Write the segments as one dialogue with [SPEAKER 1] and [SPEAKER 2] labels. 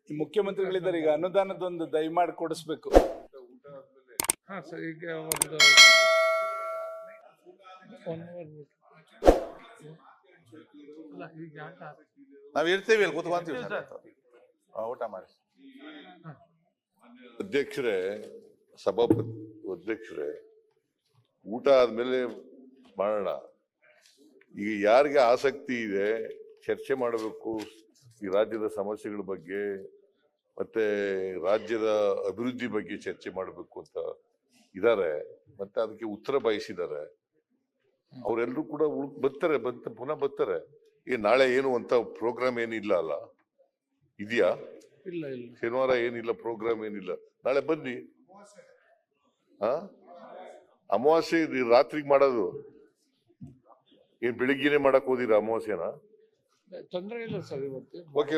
[SPEAKER 1] ಈ ಮುಖ್ಯಮಂತ್ರಿಗಳಿದ್ದಾರೆ, ಈಗ ಅನುದಾನದೊಂದು ದಯಮಾಡಿ ಕೊಡಿಸ್ಬೇಕು.
[SPEAKER 2] ಹಾ ಸರ್, ಈಗ ಒಂದು ಅಲ್ಲ ಈಗ ಯಾಕೆ
[SPEAKER 3] ನಾವು ಇರ್ತೀವಿ ಇಲ್ಲಿ ಕೂತ್ಕೊಂತೀವಿ ಸರ್. ಊಟ ಮಾಡಿ. ಅಧ್ಯಕ್ಷರೇ, ಸಭಾಪತಿ ಅಧ್ಯಕ್ಷರೇ, ಊಟ ಆದ್ಮೇಲೆ ಮಾಡೋಣ. ಈಗ ಯಾರಿಗೆ ಆಸಕ್ತಿ ಇದೆ ಚರ್ಚೆ ಮಾಡಬೇಕು ಈ ರಾಜ್ಯದ ಸಮಸ್ಯೆಗಳ ಬಗ್ಗೆ ಮತ್ತೆ ರಾಜ್ಯದ ಅಭಿವೃದ್ಧಿ ಬಗ್ಗೆ ಚರ್ಚೆ ಮಾಡಬೇಕು ಅಂತ ಇದ್ದಾರೆ, ಮತ್ತೆ ಅದಕ್ಕೆ ಉತ್ತರ ಬಯಸಿದ್ದಾರೆ. ಅವರೆಲ್ಲರೂ ಕೂಡ ಬರ್ತಾರೆ, ಪುನಃ ಬರ್ತಾರೆ. ನಾಳೆ ಏನು ಅಂತ ಪ್ರೋಗ್ರಾಮ್ ಏನಿಲ್ಲ ಅಲ್ಲ? ಇದೆಯಾ?
[SPEAKER 2] ಇಲ್ಲ ಇಲ್ಲ,
[SPEAKER 3] ಶನಿವಾರ ಏನಿಲ್ಲ, ಪ್ರೋಗ್ರಾಮ್ ಏನಿಲ್ಲ. ನಾಳೆ ಬನ್ನಿ. ಅಮಾವಾಸ್ಯೆ ರಾತ್ರಿಗೆ ಮಾಡೋದು ಏನ್ ಬೆಳಿಗ್ಗೆನೆ ಮಾಡಕ್ ಹೋದಿರಾ ಅಮಾವಾಸ್ಯನ?
[SPEAKER 2] ತೊಂದರೆ ಇಲ್ಲ ಸರ್. ಇವತ್ತು
[SPEAKER 3] ಓಕೆ,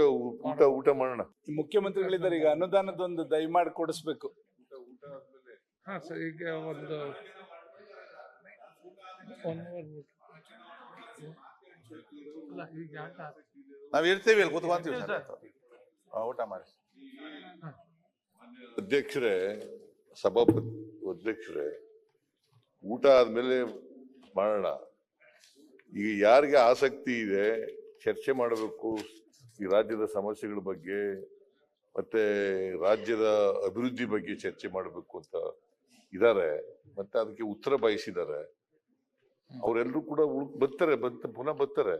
[SPEAKER 3] ಊಟ ಮಾಡೋಣ.
[SPEAKER 1] ಈ ಮುಖ್ಯಮಂತ್ರಿಗಳಿದ್ದಾರೆ, ಈಗ ಅನುದಾನದೊಂದು ದಯಮಾಡಿ ಕೊಡಿಸ್ಬೇಕು.
[SPEAKER 2] ಹಾ ಸರ್, ಈಗ ಒಂದು ಅಲ್ಲ ಈಗ ಯಾಕೆ
[SPEAKER 3] ನಾವ್ ಇರ್ತೀವಿ ಇಲ್ಲಿ ಕೂತ್ಕೊಂತೀವಿ ಸರ್. ಊಟ ಮಾಡಿ. ಅಧ್ಯಕ್ಷರೇ, ಸಭಾಪತಿ ಅಧ್ಯಕ್ಷರೇ, ಊಟ ಆದ್ಮೇಲೆ ಮಾಡೋಣ. ಈಗ ಯಾರಿಗೆ ಆಸಕ್ತಿ ಇದೆ ಚರ್ಚೆ ಮಾಡಬೇಕು ಈ ರಾಜ್ಯದ ಸಮಸ್ಯೆಗಳ ಬಗ್ಗೆ ಮತ್ತೆ ರಾಜ್ಯದ ಅಭಿವೃದ್ಧಿ ಬಗ್ಗೆ ಚರ್ಚೆ ಮಾಡಬೇಕು ಅಂತ ಇದ್ದಾರೆ, ಮತ್ತೆ ಅದಕ್ಕೆ ಉತ್ತರ ಬಯಸಿದ್ದಾರೆ. ಅವರೆಲ್ಲರೂ ಕೂಡ ಬರ್ತಾರೆ, ಪುನಃ ಬರ್ತಾರೆ.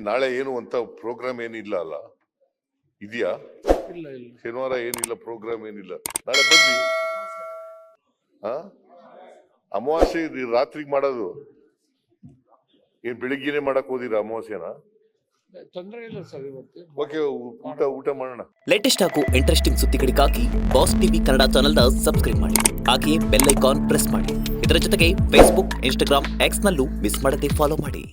[SPEAKER 3] ನಾಳೆ ಏನು ಅಂತ ಪ್ರೋಗ್ರಾಮ್ ಏನಿಲ್ಲ ಅಲ್ಲ? ಇದೆಯಾ?
[SPEAKER 2] ಇಲ್ಲ ಇಲ್ಲ,
[SPEAKER 3] ಶನಿವಾರ ಏನಿಲ್ಲ, ಪ್ರೋಗ್ರಾಮ್ ಏನಿಲ್ಲ. ನಾಳೆ ಬನ್ನಿ. ಅಮಾವಾಸ್ಯೆ ರಾತ್ರಿಗೆ ಮಾಡೋದು ಏನ್ ಬೆಳಿಗ್ಗೆನೆ ಮಾಡಕ್ ಹೋದಿರಾ ಅಮಾವಾಸ್ಯನ?
[SPEAKER 2] ತೊಂದರೆ ಇಲ್ಲ ಸರ್. ಇವತ್ತು
[SPEAKER 3] ಓಕೆ, ಊಟ ಮಾಡೋಣ.
[SPEAKER 4] ಲೇಟೆಸ್ಟ್ ಹಾಗೂ ಇಂಟ್ರೆಸ್ಟಿಂಗ್ ಸುದ್ದಿಗಳಿಗಾಗಿ ಬಾಸ್ ಟಿವಿ ಕನ್ನಡ ಚಾನೆಲ್ನ ಸಬ್ಸ್ಕ್ರೈಬ್ ಮಾಡಿ. ಹಾಗೆಯೇ ಬೆಲ್ ಐಕಾನ್ ಪ್ರೆಸ್ ಮಾಡಿ. ಇದರ ಜೊತೆಗೆ ಫೇಸ್ಬುಕ್, ಇನ್ಸ್ಟಾಗ್ರಾಮ್, ಎಕ್ಸ್ ನಲ್ಲೂ ಮಿಸ್ ಮಾಡದೆ ಫಾಲೋ ಮಾಡಿ.